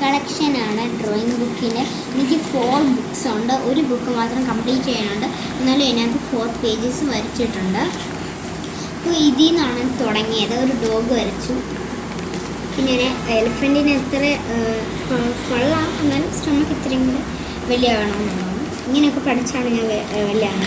കളക്ഷനാണ് ഡ്രോയിങ് ബുക്കിന്. എനിക്ക് 4 ബുക്സ് ഉണ്ട്. ഒരു ബുക്ക് മാത്രം കംപ്ലീറ്റ് ചെയ്യാനുണ്ട്. എന്നാലും അതിനകത്ത് 4 പേജസ് വരച്ചിട്ടുണ്ട്. അപ്പോൾ ഇതിൽ നിന്നാണ് തുടങ്ങിയത്. ഒരു ഡോഗ് വരച്ചു, പിന്നെ ഒരു എലിഫൻറ്റിന് എത്ര കൊള്ളാം, എന്നാലും സ്റ്റമക്ക് ഇത്രയും കൂടെ വലിയ വേണമെന്നുള്ളതാണ്. ഇങ്ങനെയൊക്കെ പഠിച്ചാണ് ഞാൻ വലിയാണ്.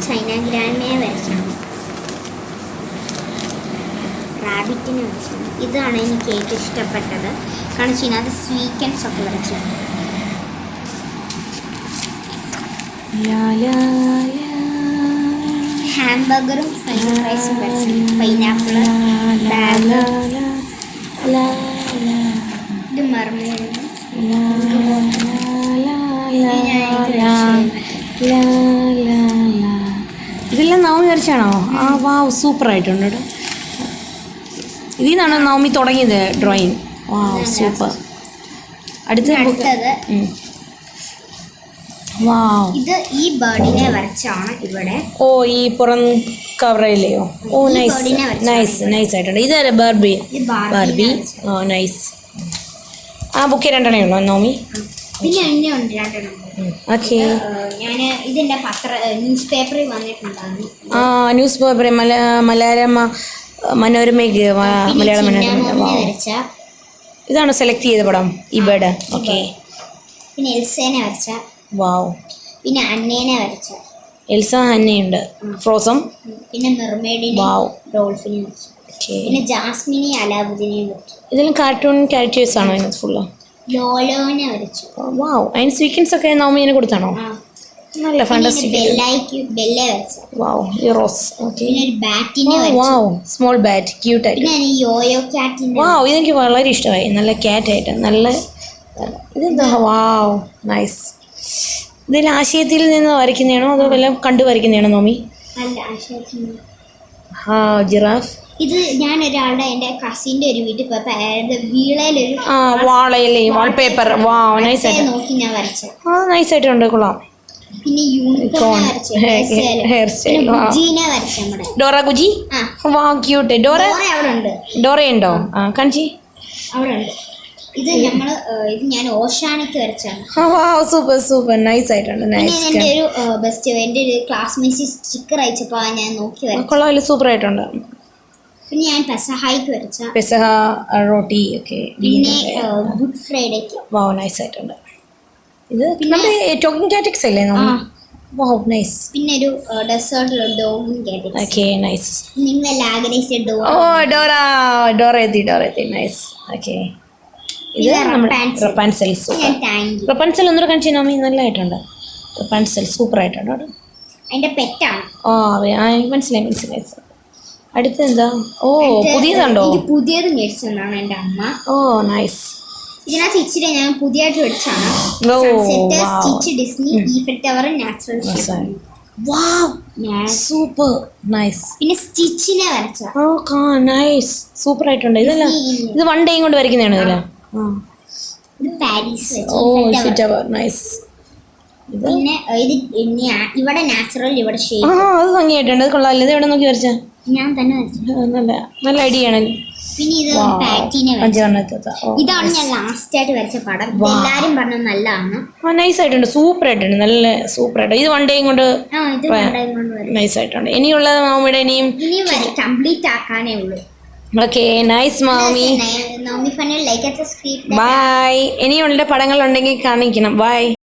ചൈന ഗ്രാൻഡ്മയെ വരച്ചാണ്, റാബിറ്റിനെ വരച്ചാണ്. ഇതാണ് എനിക്ക് ഏറ്റവും ഇഷ്ടപ്പെട്ടത്. കാരണം ഇതിനകത്ത് സ്വീക്കൻസ് ഒക്കെ വരച്ചാണ്. ഹാംബർഗറും ഫ്രഞ്ച് ഫ്രൈസും വരച്ചു. പൈനാപ്പിള്, ബാഗ്, ഇത് മർമേഡ്. ഇതെല്ലാം നവമി വരച്ചാണോ? ആ വാവ്, സൂപ്പറായിട്ടുണ്ട് കേട്ടോ. ഇതിൽ നിന്നാണ് നവമി തുടങ്ങിയത് ഡ്രോയിങ്. വാവ്, സൂപ്പർ. അടുത്തത് വാവ്, ഇത് ഈ ബേർഡിനെ വരച്ചാണ് ഇവിടെ. ഓ, ഈ പുറം കവറയിലെയോ? ഓ, നൈസ് നൈസ് നൈസ് ആയിട്ടുണ്ട്. ഇതല്ലേ ബാർബി? ബാർബി, ഓ നൈസ്. ആ ബുക്ക് 2 എണ്ണേ ഉള്ളൂ നവമി? പിന്നെ അതിൻ്റെ ഉണ്ട് 2 എണ്ണം. ഓക്കെ, ഞാൻ ഇതിൻ്റെ ന്യൂസ് പേപ്പറിൽ വന്നിട്ടുണ്ടായിരുന്നു. ആ ന്യൂസ് പേപ്പറിൽ മനോരമയ്ക്ക് മലയാള മനോരമ. ഇതാണ് സെലക്ട് ചെയ്ത പടം, ഈ ബേർഡ്. ഓക്കെ, പിന്നെ എൽസേനെ വരച്ച. വാവ്. പിന്നെ അന്നേനെ വരച്ച. എൽസ അന്നയുണ്ട്. ഫ്രോസം. പിന്നെ മെർമെയ്ഡിനെ, ഡോൾഫിനെ വരച്ചു. പിന്നെ ജാസ്മിനെ, അലാവുദ്ദീനെ വരച്ചു. ഇതെല്ലാം കാർട്ടൂൺ ക്യാരക്ടേഴ്സ് ആണോ ഇതിനകത്ത് ഫുള്ള്? ലോലോനെ വരച്ചു. വാവ്. അതിന് സ്വീക്കൻസ് ഒക്കെ നവമീനെ കൊടുത്താണോ? നല്ല ഫാന്റാസ്റ്റിക്. ബെല്ല വരച്ചു. വാവ്, ഈ റോസ്. ഓക്കെ, പിന്നെ ഒരു ബാറ്റിനെ വരച്ചു. വാവ്, സ്മോൾ ബാറ്റ്, ക്യൂട്ട് ആയിട്ട്. പിന്നെ യോയോ ക്യാറ്റിനെ. വാവ്, ഇതെനിക്ക് വളരെ ഇഷ്ടമായി. നല്ല ക്യാറ്റായിട്ട് നല്ല. ഇതെന്താ? വാവ്, നൈസ്. ഇതിൽ ആശയത്തിൽ നിന്ന് വരയ്ക്കുന്നതാണോ അതോ വല്ലതും കണ്ടു വരയ്ക്കുന്നതാണോ നോമി? അല്ല, ആശയത്തിൽ. ആ, ജിറാഫ്. ഇത് ഞാൻ ഒരാളുടെ എൻ്റെ കസിൻ്റെ ഒരു വീട്ടിൽ പോയപ്പോൾ വീളയിലൊരു വാളയില്ലേ വാൾപേപ്പർ. വാവ്, നൈസ് ആയിട്ട് നോക്കി ഞാൻ വരച്ചു. ആ, നൈസ് ആയിട്ടുണ്ട്, കൊള്ളാം. പിന്നെ യൂണിക്കോൺ വരച്ചു. Hair style. ഗുജീനെ വരച്ചു. നമ്മുടെ ഡോറ ഗുജി. വാവ്, ക്യൂട്ട്. ഡോറ അവിടെ ഉണ്ട്. ഡോറയുണ്ടോ? ആ, കാണിച്ചി. അവിടെ ഉണ്ട്. ഇത് ഞാൻ ഓഷാനിക്ക് വരച്ചാണ്. വാവ്, സൂപ്പർ സൂപ്പർ, നൈസ് ആയിട്ടുണ്ട്. നൈസ്. എൻ്റെ ഒരു ബെസ്റ്റ് എൻ്റെ ഒരു ക്ലാസ്മേറ്റ് സ്റ്റിക്കർ അയച്ചപ്പോൾ ഞാൻ നോക്കി വരച്ചു. കൊള്ളാമല്ലോ, സൂപ്പർ ആയിട്ടുണ്ട്. പിന്നെ ഞാൻ പെസഹായിക്ക് വരച്ച. പെസഹ റോട്ടി. ഓക്കെ. പിന്നെ ഗുഡ് ഫ്രൈഡേക്ക്. വാവ്, നൈസ് ആയിട്ടുണ്ട്. ഇത് നമ്മുടെ ടോക്കിംഗ് കാറ്റക്സ് അല്ലേ? Wow, nice. പിന്നെ ഒരു ഡെസേർട്ട് ഡോഗും കാറ്റക്സ്. Okay, nice. നിങ്ങൾ ആഗ്രഹിച്ച ഡോഗ്. ഓ, ഡോറ എത്തി. നൈസ്. ഓക്കെ, ഇത് നമ്മുടെ റപ്പാൻസെൽ. റപ്പാൻസെൽ ഒന്നുകൂടെ കാണിച്ചു നോമി. നല്ലതായിട്ടുണ്ട്. റപ്പാൻസെൽ സൂപ്പർ ആയിട്ടുണ്ട്. അതിന്റെ പെറ്റാണ്. ഓ, മനസ്സിലായി. അടുത്ത് എന്താ? ഓ, പുതിയതുണ്ടോ? പുതിയത് മേടിച്ചതാണ് എൻ്റെ അമ്മ. ഓ, നൈസ്. ഇതിനകത്ത് ഇച്ചിരി ഞാൻ പുതിയതായിട്ട് മേടിച്ചാണ്. Stitch Disney Eiffel tower natural. Wow, super nice. പിന്നെ സ്റ്റിച്ചിനെ വരച്ച. ഓ, നൈസ്, സൂപ്പർ ആയിട്ടുണ്ട്. ഇതല്ല, ഇത് 1 ഡേ കൊണ്ട് വരയ്ക്കുന്നതാണ് ഇതല്ല? ഇത് പാരീസ്. ഓ, ഈഫൽ ടവർ, നൈസ്. പിന്നെ ഇത് ഇവിടെ നാച്ചുറൽ, ഇവിടെ ഷേപ്പ്. അത് ഭംഗിയായിട്ടുണ്ട്. അത് കൊള്ളാമല്ലോ. ഇത് എവിടെ നോക്കി വരച്ച? ഞാൻ തന്നെ വരച്ചു. നല്ല ഐഡിയ ആണ്. പിന്നെ ഇത് പാറ്റിനെ ഇതാണ് ഞാൻ ലാസ്റ്റ് ആയിട്ട് വരച്ച പടം. എല്ലാരും പറഞ്ഞു നല്ലതാണ്. നൈസ് ആയിട്ടുണ്ട്, സൂപ്പർ ആയിട്ടുണ്ട്, നല്ല സൂപ്പർ ആയിട്ട്. ഇത് 1 ഡേ കൊണ്ട് നൈസ് ആയിട്ടുണ്ട്. ഇനിയുള്ള മാമിയുടെ ഇനി കംപ്ലീറ്റ് ആക്കാനേ ഉള്ളൂ. ഓക്കെ, നൈസ് മാമി. Navami fun like, subscribe. Bye. ഇനിയുള്ള പടങ്ങൾ ഉണ്ടെങ്കിൽ കാണിക്കണം. ബൈ.